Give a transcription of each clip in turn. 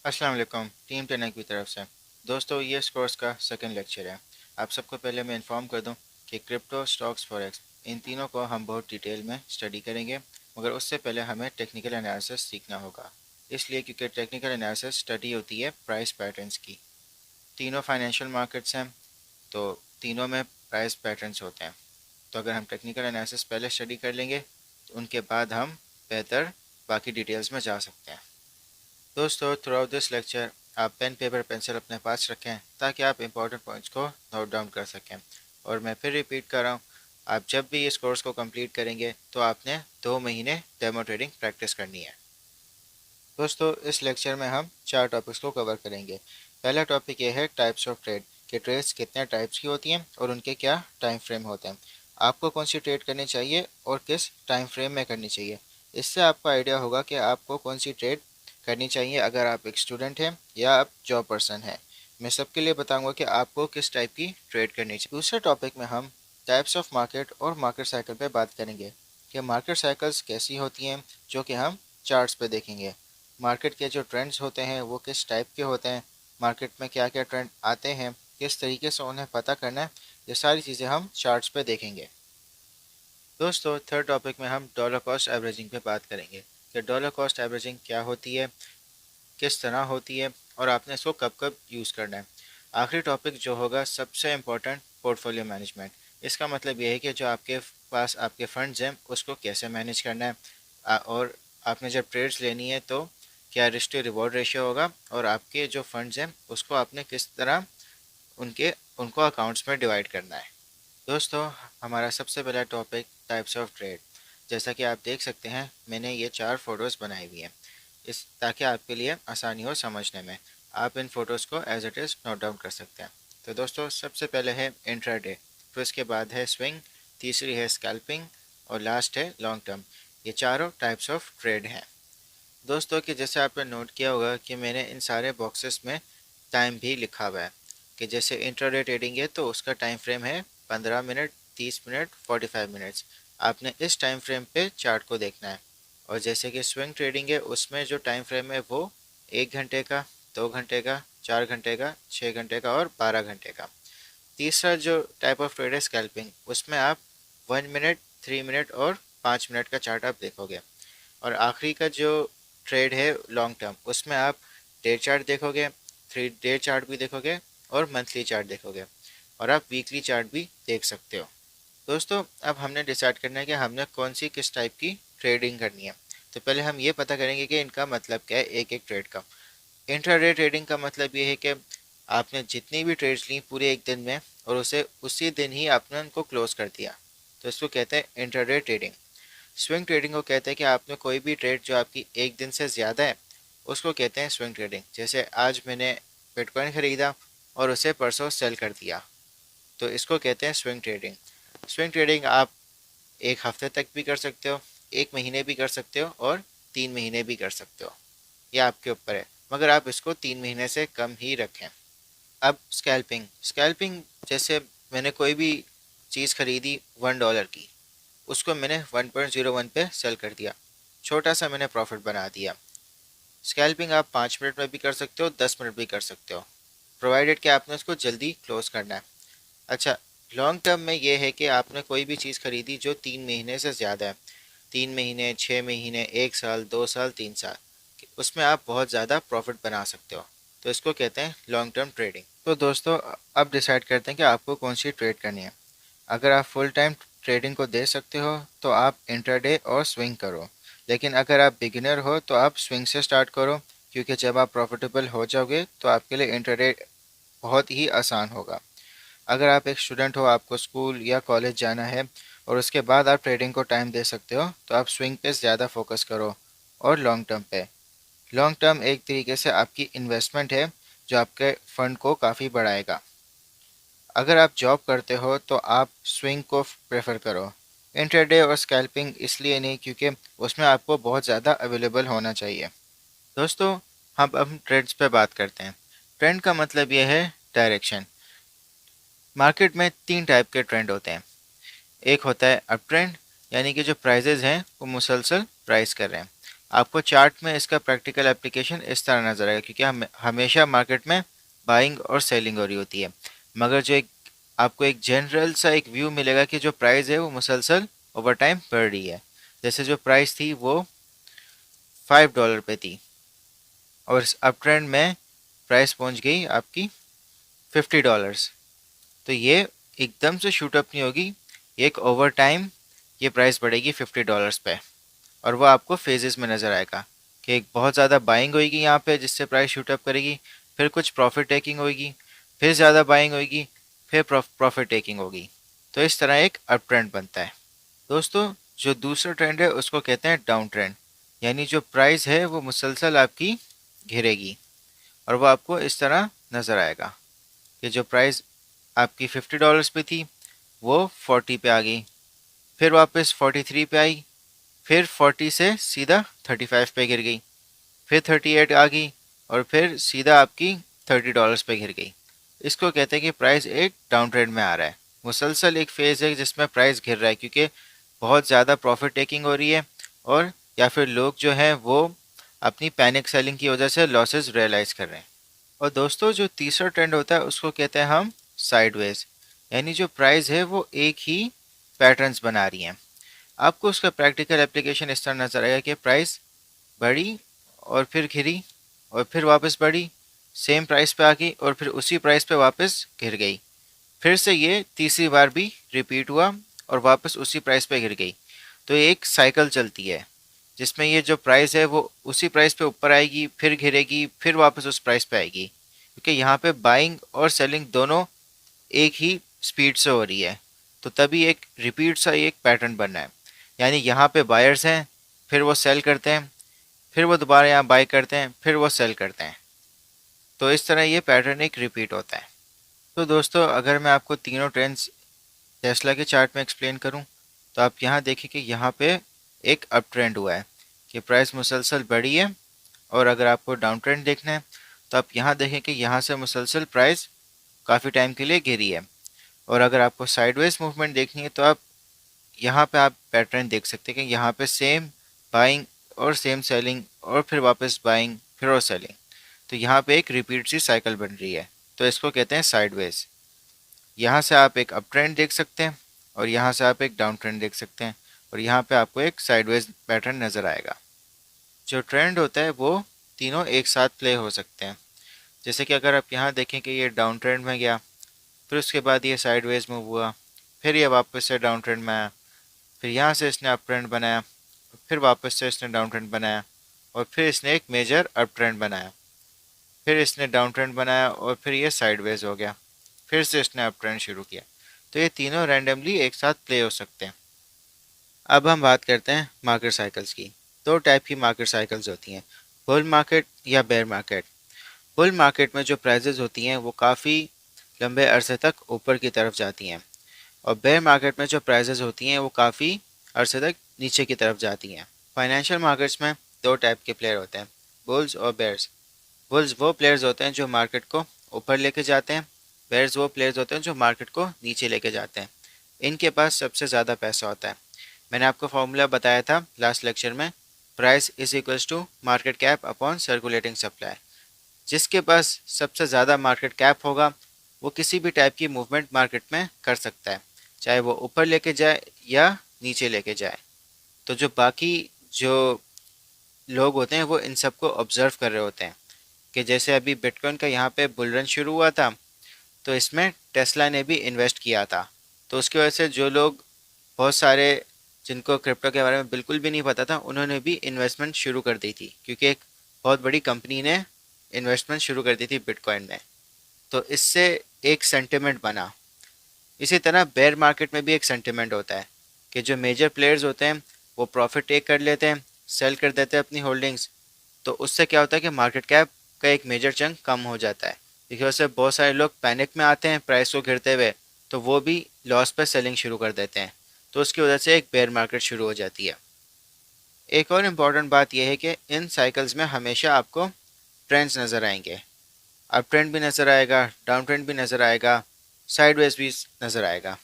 अस्सलाम वालेकुम टीम टेनक की तरफ से। दोस्तों, ये इस कोर्स का सेकंड लेक्चर है। आप सबको पहले मैं इन्फॉर्म कर दूं कि क्रिप्टो, स्टॉक्स, फॉरेक्स इन तीनों को हम बहुत डिटेल में स्टडी करेंगे, मगर उससे पहले हमें टेक्निकल एनालिसिस सीखना होगा। इसलिए क्योंकि टेक्निकल एनालिसिस स्टडी होती है प्राइस पैटर्न्स की। तीनों फाइनेंशियल मार्केट्स हैं, तो तीनों में प्राइस पैटर्न्स होते हैं। तो अगर हम टेक्निकल एनालिसिस पहले स्टडी कर लेंगे तो उनके बाद हम बेहतर बाकी डिटेल्स में जा सकते हैं। दोस्तों, थ्रू आउट दिस लेक्चर आप पेन, पेपर, पेंसिल अपने पास रखें ताकि आप इंपॉर्टेंट पॉइंट्स को नोट डाउन कर सकें। और मैं फिर रिपीट कर रहा हूँ, आप जब भी इस कोर्स को कंप्लीट करेंगे तो आपने 2 महीने डेमो ट्रेडिंग प्रैक्टिस करनी है। दोस्तों, इस लेक्चर में हम 4 टॉपिक्स को कवर करेंगे। पहला टॉपिक ये है टाइप्स ऑफ ट्रेड, कि ट्रेड्स कितने टाइप्स की होती हैं और उनके क्या टाइम फ्रेम होते हैं। आपको कौन सी ट्रेड करनी चाहिए और किस टाइम फ्रेम में करनी चाहिए। इससे आपको आइडिया होगा कि आपको कौन सी ट्रेड करनी चाहिए अगर आप एक स्टूडेंट हैं या आप जॉब पर्सन हैं। मैं सबके लिए बताऊंगा कि आपको किस टाइप की ट्रेड करनी चाहिए। दूसरे टॉपिक में हम टाइप्स ऑफ मार्केट और मार्केट साइकिल पे बात करेंगे कि मार्केट साइकिल्स कैसी होती हैं, जो कि हम चार्ट्स पे देखेंगे। मार्केट के जो ट्रेंड्स होते हैं वो किस टाइप के होते हैं, मार्केट में क्या क्या ट्रेंड आते हैं, किस तरीके से उन्हें पता करना है, ये सारी चीज़ें हम चार्ट्स पे देखेंगे। दोस्तों, थर्ड टॉपिक में हम डॉलर कॉस्ट एवरेजिंग पे बात करेंगे कि डॉलर कॉस्ट एवरेजिंग क्या होती है, किस तरह होती है और आपने इसको कब कब यूज़ करना है। आखिरी टॉपिक जो होगा सबसे इम्पोर्टेंट, पोर्टफोलियो मैनेजमेंट। इसका मतलब ये है कि जो आपके पास आपके फंड्स हैं उसको कैसे मैनेज करना है। और आपने जब ट्रेड्स लेनी है तो क्या रिस्क टू रिवॉर्ड रेशियो होगा, और आपके जो फंड्स हैं उसको आपने किस तरह उनके उनको अकाउंट्स में डिवाइड करना है। दोस्तों, हमारा सबसे पहला टॉपिक टाइप्स ऑफ ट्रेड। जैसा कि आप देख सकते हैं, मैंने ये 4 फोटोज़ बनाई हुई हैं इस ताकि आपके लिए आसानी हो समझने में। आप इन फ़ोटोज़ को as it is note down कर सकते हैं। तो दोस्तों, सबसे पहले है इंट्राडे, फिर उसके बाद है स्विंग, तीसरी है स्कैल्पिंग और लास्ट है लॉन्ग टर्म। ये चारों टाइप्स ऑफ ट्रेड हैं। दोस्तों, कि जैसे आपने नोट किया होगा कि मैंने इन सारे बॉक्सेस में टाइम भी लिखा हुआ है। कि जैसे इंट्राडे ट्रेडिंग है तो उसका टाइम फ्रेम है 15 मिनट, 30 मिनट, 45 मिनट्स। आपने इस टाइम फ्रेम पे चार्ट को देखना है। और जैसे कि स्विंग ट्रेडिंग है उसमें जो टाइम फ्रेम है वो 1 घंटे का, 2 घंटे का, 4 घंटे का, 6 घंटे का और 12 घंटे का। तीसरा जो टाइप ऑफ ट्रेड है स्कैल्पिंग, उसमें आप 1 मिनट, 3 मिनट और 5 मिनट का चार्ट आप देखोगे। और आखिरी का जो ट्रेड है लॉन्ग टर्म, उसमें आप डे चार्ट देखोगे, 3 डे चार्ट भी देखोगे और मंथली चार्ट देखोगे, और आप वीकली चार्ट भी देख सकते हो। दोस्तों, अब हमने डिसाइड करना है कि हमने कौन सी किस टाइप की ट्रेडिंग करनी है। तो पहले हम ये पता करेंगे कि इनका मतलब क्या है एक एक ट्रेड का। इंट्राडे ट्रेडिंग का मतलब ये है कि आपने जितनी भी ट्रेड्स ली पूरे एक दिन में और उसे उसी दिन ही आपने उनको क्लोज कर दिया, तो इसको कहते हैं इंट्राडे ट्रेडिंग। स्विंग ट्रेडिंग को कहते हैं कि आपने कोई भी ट्रेड जो आपकी एक दिन से ज़्यादा है उसको कहते हैं स्विंग ट्रेडिंग। जैसे आज मैंने बिटकॉइन खरीदा और उसे परसों सेल कर दिया, तो इसको कहते हैं स्विंग ट्रेडिंग। स्विंग ट्रेडिंग आप 1 हफ्ते तक भी कर सकते हो, 1 महीने भी कर सकते हो और 3 महीने भी कर सकते हो। ये आपके ऊपर है, मगर आप इसको 3 महीने से कम ही रखें। अब स्कैल्पिंग, स्कैल्पिंग जैसे मैंने कोई भी चीज़ खरीदी $1 की, उसको मैंने 1.01 पे सेल कर दिया, छोटा सा मैंने प्रॉफिट बना दिया। स्कैल्पिंग आप 5 मिनट में भी कर सकते हो, 10 मिनट भी कर सकते हो, प्रोवाइडेड कि आपने उसको जल्दी क्लोज करना है। अच्छा, लॉन्ग टर्म में ये है कि आपने कोई भी चीज़ खरीदी जो 3 महीने से ज़्यादा है, 3 महीने, 6 महीने, 1 साल, 2 साल, 3 साल, उसमें आप बहुत ज़्यादा प्रॉफिट बना सकते हो, तो इसको कहते हैं लॉन्ग टर्म ट्रेडिंग। तो दोस्तों, अब डिसाइड करते हैं कि आपको कौन सी ट्रेड करनी है। अगर आप फुल टाइम ट्रेडिंग को दे सकते हो तो आप इंट्राडे और स्विंग करो, लेकिन अगर आप बिगिनर हो तो आप स्विंग से स्टार्ट करो, क्योंकि जब आप प्रॉफिटेबल हो जाओगे तो आपके लिए इंट्राडे बहुत ही आसान होगा। अगर आप एक स्टूडेंट हो, आपको स्कूल या कॉलेज जाना है और उसके बाद आप ट्रेडिंग को टाइम दे सकते हो, तो आप स्विंग पे ज़्यादा फोकस करो और लॉन्ग टर्म पे। लॉन्ग टर्म एक तरीके से आपकी इन्वेस्टमेंट है जो आपके फंड को काफ़ी बढ़ाएगा। अगर आप जॉब करते हो तो आप स्विंग को प्रेफर करो। इंट्राडे और स्कैल्पिंग इसलिए नहीं क्योंकि उसमें आपको बहुत ज़्यादा अवेलेबल होना चाहिए। दोस्तों, हम अब ट्रेंड्स पे बात करते हैं। ट्रेंड का मतलब यह है डायरेक्शन। मार्केट में 3 टाइप के ट्रेंड होते हैं। एक होता है अप ट्रेंड, यानी कि जो प्राइजेज हैं वो मुसलसल प्राइस कर रहे हैं। आपको चार्ट में इसका प्रैक्टिकल एप्लीकेशन इस तरह नज़र आएगा, क्योंकि हम हमेशा मार्केट में बाइंग और सेलिंग हो रही होती है। मगर जो एक आपको एक जनरल सा एक व्यू मिलेगा कि जो प्राइस है वो मुसलसल ओवर टाइम बढ़ रही है। जैसे जो प्राइस थी वो $5 पे थी और इस अप ट्रेंड में प्राइस पहुंच गई आपकी $50। तो ये एकदम से शूट अप नहीं होगी, एक ओवर टाइम ये प्राइस बढ़ेगी $50 पे। और वो आपको फेजेस में नज़र आएगा कि एक बहुत ज़्यादा बाइंग होगी यहाँ पे जिससे प्राइस शूट अप करेगी, फिर कुछ प्रॉफिट टेकिंग होगी, फिर ज़्यादा बाइंग होगी, फिर प्रॉफिट टेकिंग होगी। तो इस तरह एक अप ट्रेंड बनता है। दोस्तों, जो दूसरा ट्रेंड है उसको कहते हैं डाउन ट्रेंड, यानी जो प्राइस है वो मुसलसल आपकी घिरेगी और वो आपको इस तरह नज़र आएगा कि जो प्राइस आपकी $50 पे थी वो 40 पे आ गई, फिर वापस 43 पे आई, फिर 40 से सीधा 35 पे गिर गई, फिर 38 आ गई और फिर सीधा आपकी $30 पे गिर गई। इसको कहते हैं कि प्राइस एक डाउन ट्रेंड में आ रहा है। मुसलसल एक फेज़ है जिसमें प्राइस गिर रहा है क्योंकि बहुत ज़्यादा प्रॉफिट टेकिंग हो रही है, और या फिर लोग जो हैं वो अपनी पैनिक सेलिंग की वजह से लॉसेस रियलाइज़ कर रहे हैं। और दोस्तों, जो तीसरा ट्रेंड होता है उसको कहते हैं हम साइडवेज, यानी जो प्राइस है वो एक ही पैटर्न्स बना रही है। आपको उसका प्रैक्टिकल एप्लीकेशन इस तरह नज़र आएगा कि प्राइस बढ़ी और फिर गिरी और फिर वापस बढ़ी, सेम प्राइस पे आ गई और फिर उसी प्राइस पे वापस गिर गई, फिर से ये तीसरी बार भी रिपीट हुआ और वापस उसी प्राइस पे गिर गई। तो ये एक साइकिल चलती है जिसमें ये जो प्राइस है वो उसी प्राइस पे ऊपर आएगी, फिर गिरेगी, फिर वापस उस प्राइस पे आएगी, क्योंकि यहाँ पे बाइंग और सेलिंग दोनों एक ही स्पीड से हो रही है। तो तभी एक रिपीट सा एक पैटर्न बनना है, यानी यहाँ पे बायर्स हैं, फिर वो सेल करते हैं, फिर वो दोबारा यहाँ बाय करते हैं, फिर वो सेल करते हैं। तो इस तरह ये पैटर्न एक रिपीट होता है। तो दोस्तों, अगर मैं आपको तीनों ट्रेंड्स टेस्ला के चार्ट में एक्सप्लेन करूं, तो आप यहाँ देखें कि यहाँ पे एक अप ट्रेंड हुआ है कि प्राइस मुसलसल बढ़ी है। और अगर आपको डाउन ट्रेंड देखना है तो आप यहाँ देखें कि यहाँ से मुसलसल प्राइस काफ़ी टाइम के लिए गिरी है। और अगर आपको साइडवेज मूवमेंट देखनी है तो आप यहाँ पे आप पैटर्न देख सकते हैं कि यहाँ पे सेम बाइंग और सेम सेलिंग और फिर वापस बाइंग फिर और सेलिंग। तो यहाँ पे एक रिपीट सी साइकिल बन रही है, तो इसको कहते हैं साइडवेज। यहाँ से आप एक अप ट्रेंड देख सकते हैं और यहाँ से आप एक डाउन ट्रेंड देख सकते हैं और यहाँ पे आपको एक साइडवेज पैटर्न नज़र आएगा। जो ट्रेंड होता है वो तीनों एक साथ प्ले हो सकते हैं। जैसे कि अगर आप यहाँ देखें कि ये डाउन ट्रेंड में गया, फिर उसके बाद ये साइडवेज मूव हुआ, फिर ये वापस से डाउन ट्रेंड में आया, फिर यहाँ से इसने अप ट्रेंड बनाया, फिर वापस से इसने डाउन ट्रेंड बनाया और फिर इसने एक मेजर अप ट्रेंड बनाया, फिर इसने डाउन ट्रेंड बनाया और फिर ये साइडवेज हो गया, फिर से इसने अप ट्रेंड शुरू किया। तो ये तीनों रैंडमली एक साथ प्ले हो सकते हैं। अब हम बात करते हैं मार्केट साइकिल्स की। दो टाइप की मार्केट साइकिल्स होती हैं, बुल मार्केट या बेयर मार्केट। बुल मार्केट में जो प्राइजेज होती हैं वो काफ़ी लंबे अरसे तक ऊपर की तरफ जाती हैं, और बेयर मार्केट में जो प्राइजेज होती हैं वो काफ़ी अरसे तक नीचे की तरफ जाती हैं। फाइनेंशियल मार्केट्स में दो टाइप के प्लेयर होते हैं, बुल्स और बेयर्स। बुल्स वो प्लेयर्स होते हैं जो मार्केट को ऊपर लेके जाते हैं, बेयर्स वो प्लेयर्स होते हैं जो मार्केट को नीचे लेके जाते हैं। इनके पास सबसे ज़्यादा पैसा होता है। मैंने आपको फॉर्मूला बताया था लास्ट लेक्चर में, price is equals to market cap upon circulating supply. जिसके पास सबसे ज़्यादा मार्केट कैप होगा वो किसी भी टाइप की मूवमेंट मार्केट में कर सकता है, चाहे वो ऊपर लेके जाए या नीचे लेके जाए। तो जो बाकी जो लोग होते हैं वो इन सबको ऑब्जर्व कर रहे होते हैं कि जैसे अभी बिटकॉइन का यहाँ पे बुल रन शुरू हुआ था, तो इसमें टेस्ला ने भी इन्वेस्ट किया था। तो उसकी वजह से जो लोग बहुत सारे जिनको क्रिप्टो के बारे में बिल्कुल भी नहीं पता था उन्होंने भी इन्वेस्टमेंट शुरू कर दी थी, क्योंकि एक बहुत बड़ी कंपनी ने इन्वेस्टमेंट शुरू कर दी थी बिटकॉइन में। तो इससे एक सेंटिमेंट बना। इसी तरह बेयर मार्केट में भी एक सेंटिमेंट होता है कि जो मेजर प्लेयर्स होते हैं वो प्रॉफिट टेक कर लेते हैं, सेल कर देते हैं अपनी होल्डिंग्स। तो उससे क्या होता है कि मार्केट कैप का एक मेजर चंक कम हो जाता है। इसी वजह से बहुत सारे लोग पैनिक में आते हैं प्राइस को गिरते हुए, तो वो भी लॉस पर सेलिंग शुरू कर देते हैं। तो उसकी वजह से एक बेयर मार्केट शुरू हो जाती है। एक और इम्पॉर्टेंट बात यह है कि इन साइकिल्स में हमेशा आपको ट्रेंड्स नज़र आएंगे। अप ट्रेंड भी नज़र आएगा, डाउन ट्रेंड भी नज़र आएगा, साइडवेज भी नज़र आएगा।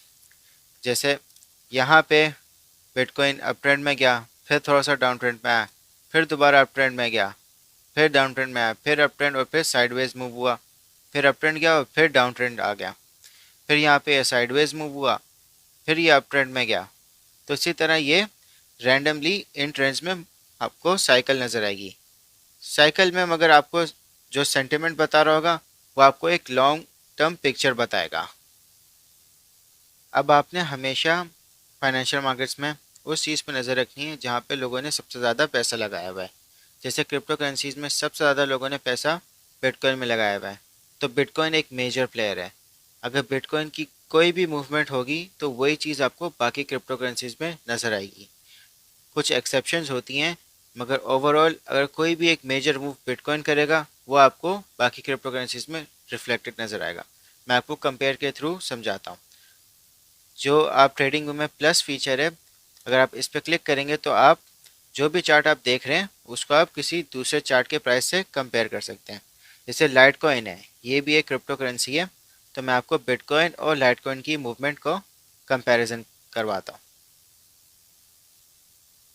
जैसे यहाँ पे बिटकॉइन अप ट्रेंड में गया, फिर थोड़ा सा डाउन ट्रेंड में आया, फिर दोबारा अप ट्रेंड में गया, फिर डाउन ट्रेंड में आया, फिर अप ट्रेंड और फिर साइडवेज मूव हुआ, फिर अप ट्रेंड गया और फिर डाउन ट्रेंड आ गया, फिर यहाँ पे साइडवेज मूव हुआ, फिर ये अप ट्रेंड में गया। तो इसी तरह ये रैंडमली इन ट्रेंड्स में आपको साइकिल नज़र आएगी। साइकिल में मगर आपको जो सेंटिमेंट बता रहा होगा वो आपको एक लॉन्ग टर्म पिक्चर बताएगा। अब आपने हमेशा फाइनेंशियल मार्केट्स में उस चीज़ पर नज़र रखनी है जहाँ पे लोगों ने सबसे ज़्यादा पैसा लगाया हुआ है। जैसे क्रिप्टो करेंसीज में सबसे ज़्यादा लोगों ने पैसा बिटकॉइन में लगाया हुआ है, तो बिटकॉइन एक मेजर प्लेयर है। अगर बिटकॉइन की कोई भी मूवमेंट होगी तो वही चीज़ आपको बाकी क्रिप्टो करेंसीज में नज़र आएगी। कुछ एक्सेप्शंस होती हैं, मगर ओवरऑल अगर कोई भी एक मेजर मूव बिटकॉइन करेगा वो आपको बाकी क्रिप्टो करेंसीज में रिफ्लेक्टेड नज़र आएगा। मैं आपको कंपेयर के थ्रू समझाता हूँ। जो आप ट्रेडिंग व्यू में प्लस फीचर है, अगर आप इस पर क्लिक करेंगे तो आप जो भी चार्ट आप देख रहे हैं उसको आप किसी दूसरे चार्ट के प्राइस से कंपेयर कर सकते हैं। जैसे लाइट कॉइन है, ये भी एक क्रिप्टो करेंसी है, तो मैं आपको बिटकॉइन और लाइट कॉइन की मूवमेंट को कंपैरिजन करवाता हूँ।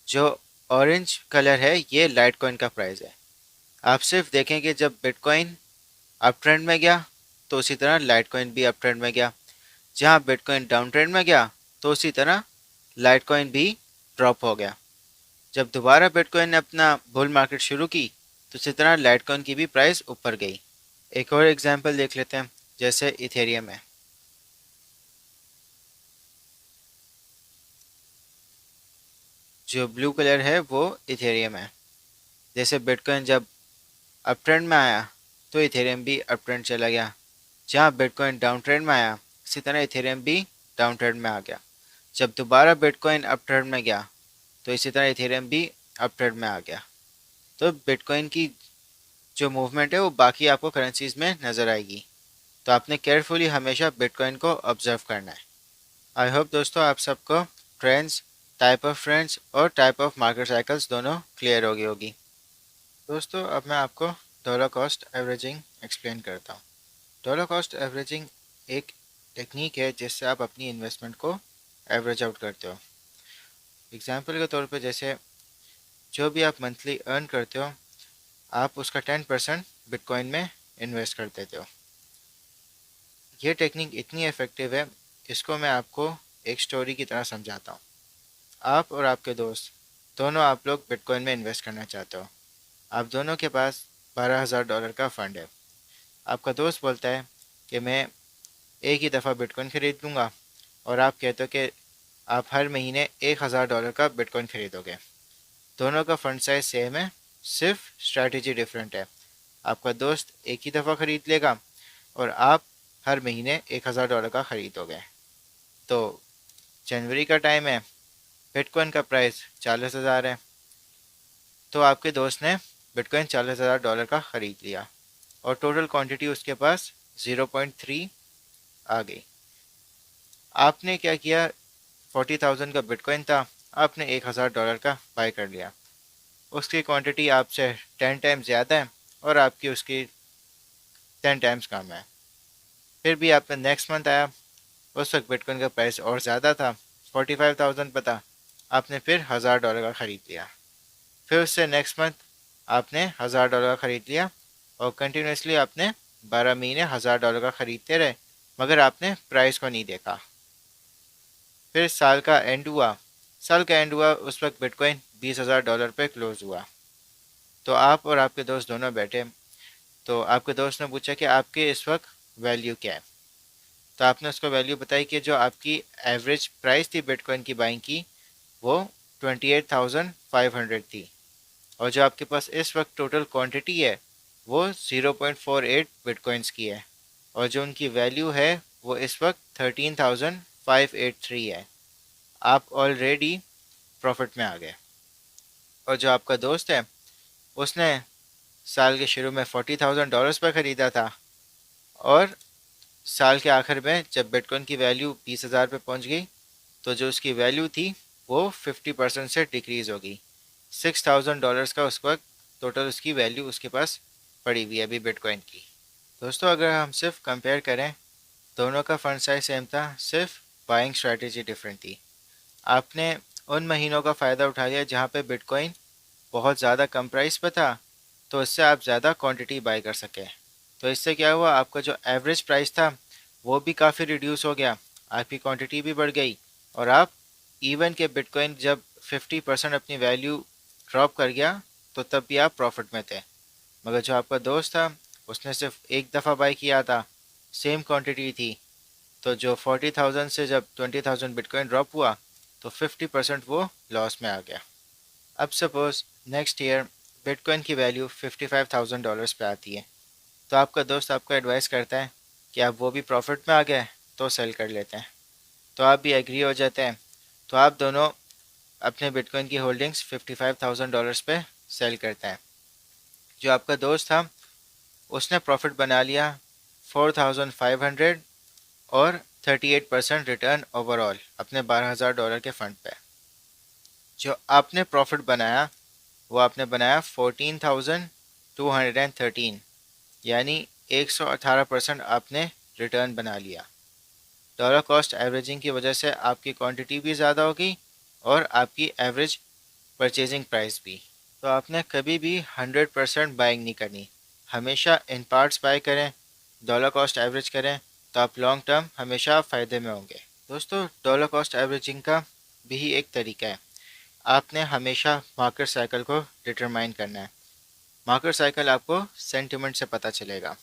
जो ऑरेंज कलर है ये लाइट कॉइन का प्राइस है। आप सिर्फ देखें कि जब बिटकॉइन अप ट्रेंड में गया तो उसी तरह लाइट कॉइन भी अप ट्रेंड में गया, जहाँ बिटकॉइन डाउन ट्रेंड में गया तो उसी तरह लाइट कॉइन भी ड्रॉप हो गया। जब दोबारा बिटकॉइन ने अपना बुल मार्केट शुरू की तो इसी तरह लाइट कॉइन की भी प्राइस ऊपर गई। एक और एग्जांपल देख लेते हैं, जैसे इथेरियम है। जो ब्लू कलर है वो इथेरियम है। जैसे बिटकॉइन जब अप ट्रेंड में आया तो इथेरियम भी अप ट्रेंड चला गया, जहाँ बिटकॉइन डाउन ट्रेंड में आया इसी तरह इथेरियम भी डाउन ट्रेंड में आ गया। जब दोबारा बिटकॉइन अप ट्रेंड में गया तो इसी तरह इथेरियम भी अप ट्रेंड में आ गया। तो बिटकॉइन की जो मूवमेंट है वो बाकी आपको करेंसीज में नज़र आएगी, तो आपने केयरफुली हमेशा बिटकॉइन को ऑब्जर्व करना है। आई होप दोस्तों आप सबको ट्रेंड्स, टाइप ऑफ ट्रेंड्स और टाइप ऑफ मार्केट साइकिल्स दोनों क्लियर हो गई होगी। दोस्तों अब मैं आपको डॉलर कॉस्ट एवरेजिंग एक्सप्लेन करता हूँ। डॉलर कॉस्ट एवरेजिंग एक टेक्निक है जिससे आप अपनी इन्वेस्टमेंट को एवरेज आउट करते हो। एग्जाम्पल के तौर पे जैसे जो भी आप मंथली अर्न करते हो आप उसका 10% बिटकॉइन में इन्वेस्ट कर देते हो। ये टेक्निक इतनी इफ़ेक्टिव है, इसको मैं आपको एक स्टोरी की तरह समझाता हूँ। आप और आपके दोस्त दोनों आप लोग बिटकॉइन में इन्वेस्ट करना चाहते हो। आप दोनों के पास $12,000 का फ़ंड है। आपका दोस्त बोलता है कि मैं एक ही दफ़ा बिटकॉइन ख़रीद लूँगा, और आप कहते हो कि आप हर महीने $1,000 का बिटकॉइन ख़रीदोगे। दोनों का फ़ंड साइज सेम है, सिर्फ स्ट्रैटेजी डिफरेंट है। आपका दोस्त एक ही दफ़ा ख़रीद लेगा और आप हर महीने $1,000 का ख़रीदोगे। तो जनवरी का टाइम है, बिटकॉइन का प्राइस 40,000 है, तो आपके दोस्त ने बिटकॉइन $40,000 का ख़रीद लिया और टोटल क्वांटिटी उसके पास 0.3 आ गई। आपने क्या किया, 40,000 का बिटकॉइन था, आपने $1,000 का बाय कर लिया। उसकी क्वांटिटी आपसे 10 टाइम्स ज़्यादा है और आपकी उसकी 10 टाइम्स कम है। फिर भी आपका नेक्स्ट मंथ आया, उस वक्त बिटकॉइन का प्राइस और ज़्यादा था, 45,000 पता, आपने फिर $1,000 का ख़रीद लिया। फिर उससे नेक्स्ट मंथ आपने $1,000 का ख़रीद लिया और कंटिन्यूसली आपने 12 महीने $1,000 का ख़रीदते रहे, मगर आपने प्राइस को नहीं देखा। फिर साल का एंड हुआ, उस वक्त बिटकॉइन $20,000 पे क्लोज हुआ। तो आप और आपके दोस्त दोनों बैठे, तो आपके दोस्त ने पूछा कि आपके इस वक्त वैल्यू क्या है। तो आपने उसको वैल्यू बताई कि जो आपकी एवरेज प्राइस थी बिटकॉइन की बाइंग की वो 28,500 थी, और जो आपके पास इस वक्त टोटल क्वांटिटी है वो 0.48 बिटकॉइंस की है, और जो उनकी वैल्यू है वो इस वक्त 13,583 है। आप ऑलरेडी प्रॉफिट में आ गए। और जो आपका दोस्त है उसने साल के शुरू में $40,000 पर ख़रीदा था, और साल के आखिर में जब बिटकॉइन की वैल्यू 20,000 पे पहुंच गई तो जो उसकी वैल्यू थी वो 50% से डिक्रीज़ हो गई। $6,000 का उस वक्त टोटल उसकी वैल्यू उसके पास पड़ी हुई है अभी बिटकॉइन की। दोस्तों अगर हम सिर्फ कंपेयर करें, दोनों का फंड साइज सेम था, सिर्फ बाइंग स्ट्रैटेजी डिफरेंट थी। आपने उन महीनों का फ़ायदा उठा लिया जहाँ पे बिटकॉइन बहुत ज़्यादा कम प्राइस पे था, तो इससे आप ज़्यादा क्वांटिटी बाय कर सके। तो इससे क्या हुआ, आपका जो एवरेज प्राइस था वो भी काफ़ी रिड्यूस हो गया, आपकी क्वांटिटी भी बढ़ गई, और आप इवन के बिटकॉइन जब 50% अपनी वैल्यू ड्रॉप कर गया तो तब भी आप प्रॉफिट में थे। मगर जो आपका दोस्त था उसने सिर्फ एक दफ़ा बाई किया था, सेम क्वांटिटी थी, तो जो 40,000 से जब 20,000 बिटकॉइन ड्रॉप हुआ तो 50% वो लॉस में आ गया। अब सपोज नेक्स्ट ईयर बिटकॉइन की वैल्यू $55,000 पे आती है, तो आपका दोस्त आपको एडवाइस करता है कि आप वो भी प्रॉफिट में आ गए तो सेल कर लेते हैं, तो आप भी एग्री हो जाते हैं। तो आप दोनों अपने बिटकॉइन की होल्डिंग्स $55,000 पे सेल करते हैं। जो आपका दोस्त था उसने प्रॉफिट बना लिया 4,500 और 38% रिटर्न ओवरऑल अपने $12,000 के फंड पे। जो आपने प्रॉफिट बनाया वो आपने बनाया 14,213, यानी 118% आपने रिटर्न बना लिया। डॉलर कॉस्ट एवरेजिंग की वजह से आपकी क्वांटिटी भी ज़्यादा होगी और आपकी एवरेज परचेजिंग प्राइस भी। तो आपने कभी भी 100% बाइंग नहीं करनी, हमेशा इन पार्ट्स बाय करें, डॉलर कॉस्ट एवरेज करें, तो आप लॉन्ग टर्म हमेशा फ़ायदे में होंगे। दोस्तों, डॉलर कॉस्ट एवरेजिंग का भी एक तरीका है, आपने हमेशा मार्केट साइकिल को डिटरमाइन करना है। मार्केट साइकिल आपको सेंटिमेंट से पता चलेगा।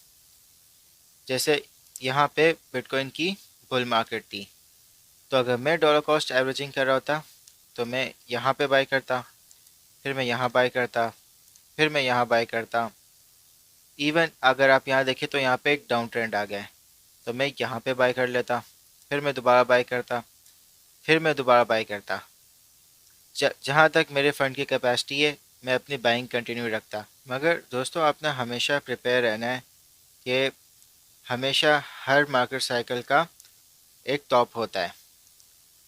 जैसे यहाँ पे बिटकॉइन की बुल मार्केट थी, तो अगर मैं डॉलर कॉस्ट एवरेजिंग कर रहा होता तो मैं यहाँ पे बाय करता, फिर मैं यहाँ बाय करता, फिर मैं यहाँ बाय करता। इवन अगर आप यहाँ देखें तो यहाँ पे एक डाउन ट्रेंड आ गया है, तो मैं यहाँ पे बाय कर लेता, फिर मैं दोबारा बाय करता, फिर मैं दोबारा बाय करता। जहाँ तक मेरे फ़ंड की कैपेसिटी है मैं अपनी बाइंग कंटिन्यू रखता। मगर दोस्तों, आपने हमेशा प्रिपेयर रहना है कि हमेशा हर मार्केट साइकिल का एक टॉप होता है।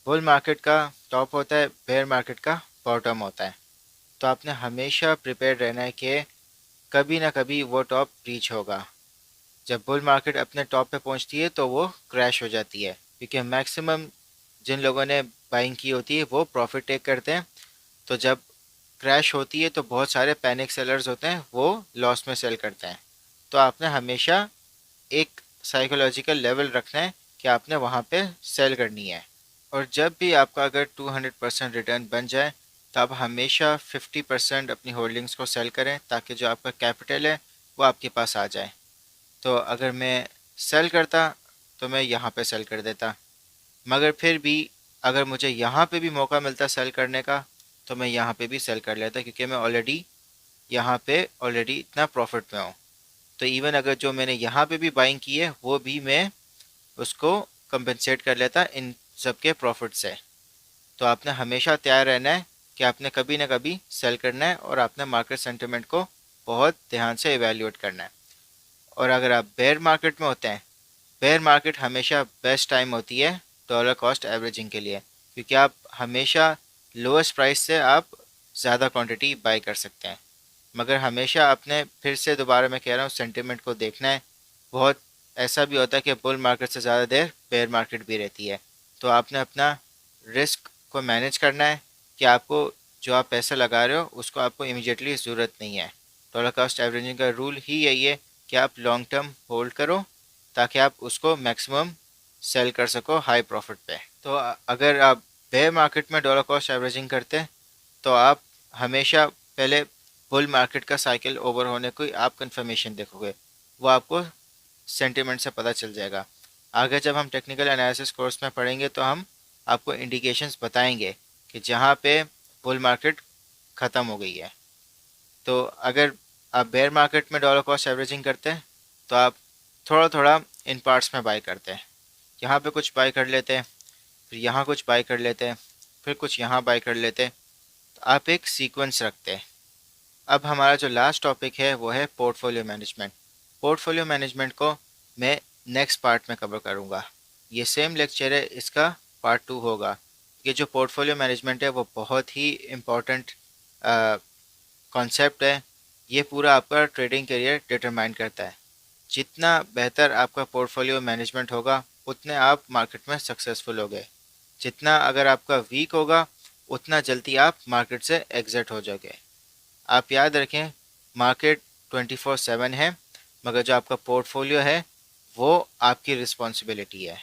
बुल मार्केट का टॉप होता है, बेयर मार्केट का बॉटम होता है। तो आपने हमेशा प्रिपेयर रहना है कि कभी ना कभी वो टॉप रीच होगा। जब बुल मार्केट अपने टॉप पे पहुंचती है तो वो क्रैश हो जाती है, क्योंकि मैक्सिमम जिन लोगों ने बाइंग की होती है वो प्रॉफिट टेक करते हैं। तो जब क्रैश होती है तो बहुत सारे पैनिक सेलर्स होते हैं, वो लॉस में सेल करते हैं। तो आपने हमेशा एक साइकोलॉजिकल लेवल रखना है कि आपने वहाँ पे सेल करनी है। और जब भी आपका अगर 200% रिटर्न बन जाए तो आप हमेशा 50% अपनी होल्डिंग्स को सेल करें, ताकि जो आपका कैपिटल है वो आपके पास आ जाए। तो अगर मैं सेल करता तो मैं यहाँ पे सेल कर देता, मगर फिर भी अगर मुझे यहाँ पे भी मौका मिलता सेल करने का तो मैं यहाँ पे भी सेल कर लेता, क्योंकि मैं ऑलरेडी यहाँ पे ऑलरेडी इतना प्रॉफिट में हूँ। तो इवन अगर जो मैंने यहाँ पे भी बाइंग की है वो भी मैं उसको कंपनसेट कर लेता इन सब के प्रॉफिट से। तो आपने हमेशा तैयार रहना है कि आपने कभी ना कभी सेल करना है, और आपने मार्केट सेंटिमेंट को बहुत ध्यान से इवेल्युएट करना है। और अगर आप बेयर मार्केट में होते हैं, बेयर मार्केट हमेशा बेस्ट टाइम होती है डॉलर कॉस्ट एवरेजिंग के लिए, क्योंकि आप हमेशा लोएस्ट प्राइस से आप ज़्यादा क्वांटिटी बाय कर सकते हैं। मगर हमेशा अपने, फिर से दोबारा मैं कह रहा हूँ, सेंटिमेंट को देखना है। बहुत ऐसा भी होता है कि बुल मार्केट से ज़्यादा देर बेयर मार्केट भी रहती है। तो आपने अपना रिस्क को मैनेज करना है कि आपको जो आप पैसा लगा रहे हो उसको आपको इमीडिएटली ज़रूरत नहीं है। डॉलर कॉस्ट एवरेजिंग का रूल ही यही है कि आप लॉन्ग टर्म होल्ड करो, ताकि आप उसको मैक्सिमम सेल कर सको हाई प्रॉफिट पे। तो अगर आप बेयर मार्केट में डॉलर कॉस्ट एवरेजिंग करते हैं तो आप हमेशा पहले बुल मार्केट का साइकिल ओवर होने को आप कंफर्मेशन देखोगे, वो आपको सेंटिमेंट से पता चल जाएगा। आगे जब हम टेक्निकल एनालिसिस कोर्स में पढ़ेंगे तो हम आपको इंडिकेशंस बताएंगे कि जहाँ पे बुल मार्केट ख़त्म हो गई है। तो अगर आप बेयर मार्केट में डॉलर कॉस्ट एवरेजिंग करते हैं तो आप थोड़ा थोड़ा इन पार्ट्स में बाय करते हैं। यहाँ पे कुछ बाय कर लेते हैं, फिर यहाँ कुछ बाय कर लेते हैं, फिर कुछ यहाँ बाय कर लेते हैं। तो आप एक सीक्वेंस रखते हैं। अब हमारा जो लास्ट टॉपिक है वो है पोर्टफोलियो मैनेजमेंट। पोर्टफोलियो मैनेजमेंट को मैं नेक्स्ट पार्ट में कवर करूँगा। ये सेम लेक्चर है, इसका पार्ट 2 होगा। ये जो पोर्टफोलियो मैनेजमेंट है वो बहुत ही इम्पोर्टेंट कॉन्सेप्ट है। ये पूरा आपका ट्रेडिंग करियर डिटरमाइन करता है। जितना बेहतर आपका पोर्टफोलियो मैनेजमेंट होगा उतने आप मार्केट में सक्सेसफुल होगे। जितना अगर आपका वीक होगा उतना जल्दी आप मार्केट से एग्जिट हो जाओगे। आप याद रखें, मार्केट 24/7 है, मगर जो आपका पोर्टफोलियो है वो आपकी रिस्पॉन्सिबिलिटी है।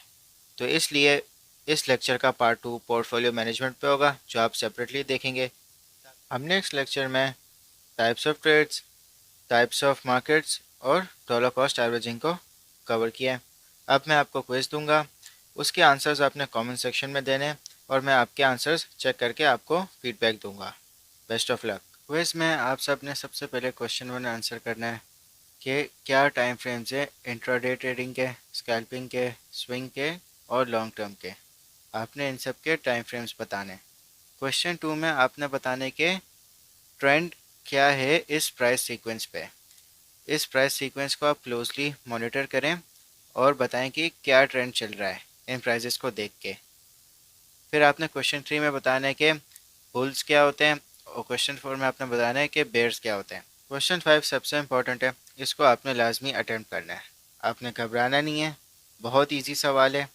तो इसलिए इस लेक्चर का पार्ट 2 पोर्टफोलियो मैनेजमेंट पे होगा, जो आप सेपरेटली देखेंगे। हमने इस लेक्चर में types of trades, types of markets और डॉलर कॉस्ट एवरेजिंग को कवर किया है। अब मैं आपको क्विज दूंगा, उसके आंसर्स आपने कमेंट सेक्शन में देने और मैं आपके आंसर्स चेक करके आपको फीडबैक दूंगा। Best of luck. क्विज में आप सब ने सबसे पहले क्वेश्चन 1 आंसर करना है कि क्या टाइम फ्रेम्स है इंट्राडे ट्रेडिंग के, स्कैल्पिंग के, स्विंग के और लॉन्ग टर्म के। आपने इन सब के टाइम फ्रेम्स बताने। क्वेश्चन 2 में आपने बताने के ट्रेंड क्या है इस प्राइस सीक्वेंस पे। इस प्राइस सीक्वेंस को आप क्लोजली मॉनिटर करें और बताएं कि क्या ट्रेंड चल रहा है इन प्राइजेस को देख के। फिर आपने क्वेश्चन 3 में बताना है कि बुल्स क्या होते हैं और क्वेश्चन 4 में आपने बताना है कि बेयर्स क्या होते हैं। क्वेश्चन 5 सबसे इम्पॉर्टेंट है, इसको आपने लाजमी अटेम्प्ट करना है। आपने घबराना नहीं है, बहुत ईजी सवाल है,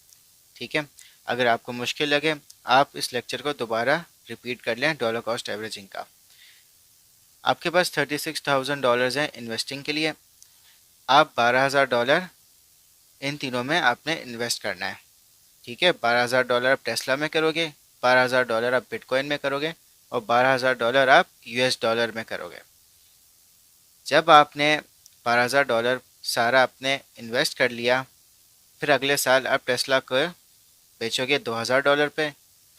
ठीक है। अगर आपको मुश्किल लगे आप इस लेक्चर को दोबारा रिपीट कर लें डॉलर कॉस्ट एवरेजिंग का। आपके पास $36,000 है इन्वेस्टिंग के लिए। आप $12,000 इन तीनों में आपने इन्वेस्ट करना है, ठीक है। $12,000 आप टेस्ला में करोगे, $12,000 आप बिटकॉइन में करोगे और $12,000 आप यूएस डॉलर में करोगे। जब आपने $12,000 सारा आपने इन्वेस्ट कर लिया, फिर अगले साल आप टेस्ला को बेचोगे $2,000 पे,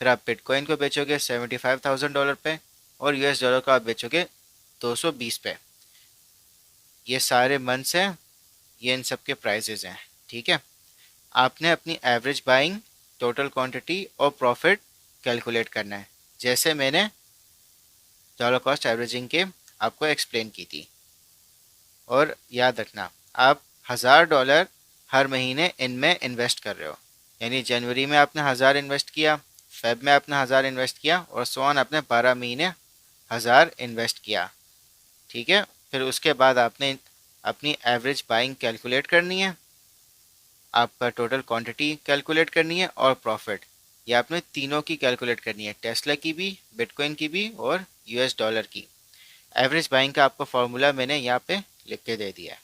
फिर आप बिटकॉइन को बेचोगे $75,000 पे और यूएस डॉलर को आप बेचोगे 220 पे। ये सारे मंथ्स हैं, ये इन सब के प्राइजेज हैं, ठीक है। आपने अपनी एवरेज बाइंग, टोटल क्वांटिटी और प्रॉफिट कैलकुलेट करना है, जैसे मैंने डॉलर कॉस्ट एवरेजिंग के आपको एक्सप्लेन की थी। और याद रखना, आप $1,000 हर महीने इनमें इन्वेस्ट कर रहे हो, यानी जनवरी में आपने 1,000 इन्वेस्ट किया, फेब में आपने 1,000 इन्वेस्ट किया और सो ऑन आपने 12 महीने 1,000 इन्वेस्ट किया, ठीक है। फिर उसके बाद आपने अपनी एवरेज बाइंग कैलकुलेट करनी है, आपका टोटल क्वांटिटी कैलकुलेट करनी है और प्रॉफिट, ये आपने तीनों की कैलकुलेट करनी है, टेस्ला की भी, बिटकॉइन की भी और यूएस डॉलर की। एवरेज बाइंग का आपको फॉर्मूला मैंने यहाँ पे लिख के दे दिया है।